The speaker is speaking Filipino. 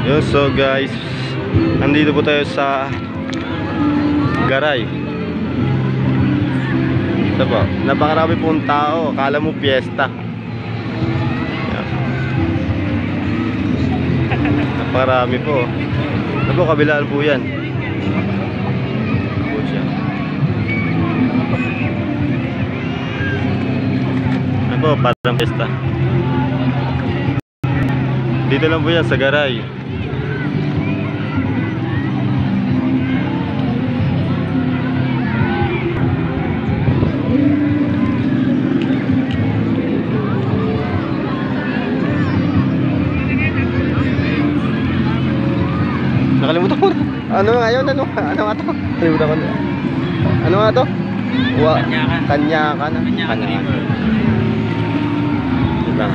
Yun, so guys, nandito po tayo sa Garay. Ito po, napakarami pong tao. Akala mo piyesta. Yan. Napakarami po. Ito po, kabilaan po yan. Ito po siya. Ito po, parang piyesta. Dito lang po yan sa Garay. Nakalimutan ko na. Ano nga yun? Ano nga to? Nakalimutan ko na. Ano nga to? Kanyakan. Kanyakan. Kanyakan. Diba?